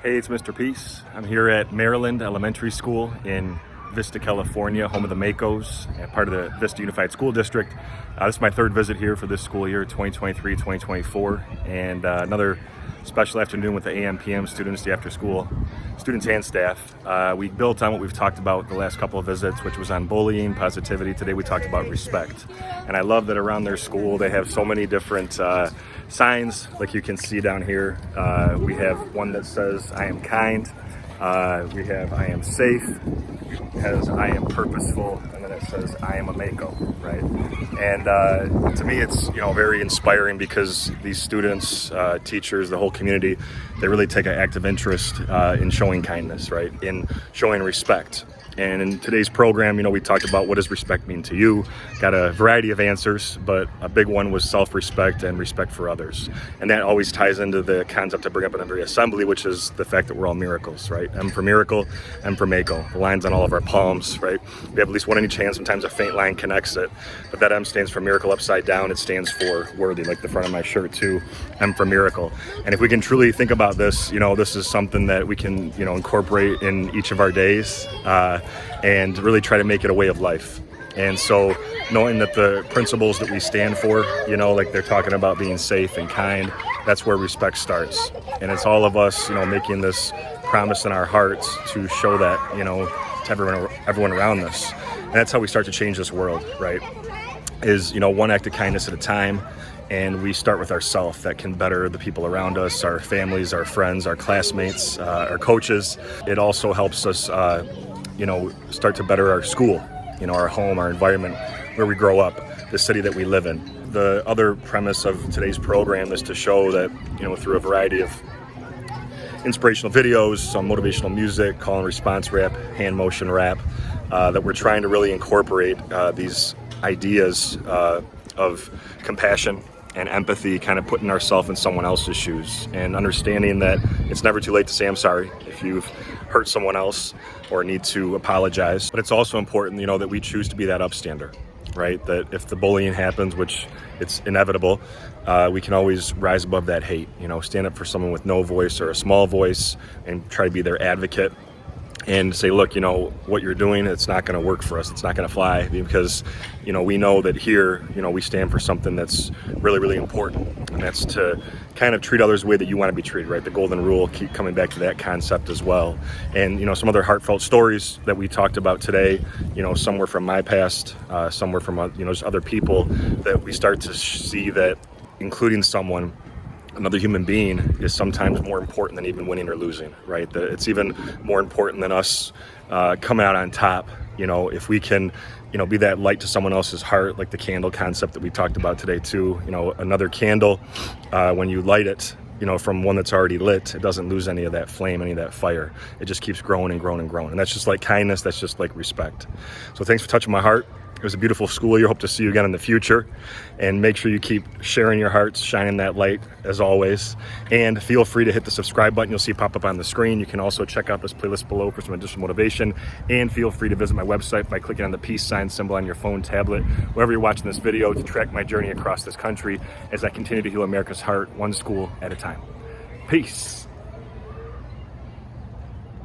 Hey, it's Mr. Peace. I'm here at Maryland Elementary School in Vista, California, home of the Makos, and part of the Vista Unified School District. This is my third visit here for this school year, 2023-2024, and another special afternoon with the AM/PM students, the after-school students and staff. We built on what we've talked about the last couple of visits, which was on bullying, positivity. Today we talked about respect. And I love that around their school they have so many different signs, like you can see down here. We have one that says, "I am kind." We have "I am safe." It has "I am purposeful," and then it says "I am a Mako," right? And to me, it's very inspiring because these students, teachers, the whole community, they really take an active interest in showing kindness, right? In showing respect. And in today's program, we talked about what does respect mean to you. Got a variety of answers, but a big one was self-respect and respect for others. And that always ties into the concept I bring up in every assembly, which is the fact that we're all miracles, right? M for miracle, M for Mako. The line's on all of our palms, right? We have at least one any chance. Sometimes a faint line connects it. But that M stands for miracle upside down. It stands for worthy, like the front of my shirt too. M for miracle. And if we can truly think about this, this is something that we can, incorporate in each of our days. And really try to make it a way of life. And so knowing that the principles that we stand for, like they're talking about being safe and kind, that's where respect starts. And it's all of us, making this promise in our hearts to show that, to everyone around us. And that's how we start to change this world, right? Is, one act of kindness at a time. And we start with ourselves. That can better the people around us, our families, our friends, our classmates, our coaches. It also helps us start to better our school, our home, our environment, where we grow up, the city that we live in. The other premise of today's program is to show that, through a variety of inspirational videos, some motivational music, call and response rap, hand motion rap, that we're trying to really incorporate these ideas of compassion and empathy, kind of putting ourselves in someone else's shoes and understanding that it's never too late to say I'm sorry if you've hurt someone else or need to apologize. But it's also important, that we choose to be that upstander, right? That if the bullying happens, which it's inevitable, we can always rise above that hate, stand up for someone with no voice or a small voice and try to be their advocate and say, look, what you're doing, it's not going to work for us. It's not going to fly because, we know that here, we stand for something that's really, really important. And that's to kind of treat others the way that you want to be treated, right? The golden rule, keep coming back to that concept as well. And, some other heartfelt stories that we talked about today, some were from my past, some were from, just other people that we start to see that including someone, another human being, is sometimes more important than even winning or losing, right? That it's even more important than us coming out on top. If we can, be that light to someone else's heart, like the candle concept that we talked about today too. Another candle, when you light it, from one that's already lit, it doesn't lose any of that flame, any of that fire. It just keeps growing and growing and growing. And that's just like kindness. That's just like respect. So thanks for touching my heart. It was a beautiful school year. Hope to see you again in the future. And make sure you keep sharing your hearts, shining that light as always. And feel free to hit the subscribe button you'll see pop up on the screen. You can also check out this playlist below for some additional motivation. And feel free to visit my website by clicking on the peace sign symbol on your phone, tablet, wherever you're watching this video, to track my journey across this country as I continue to heal America's heart, one school at a time. Peace.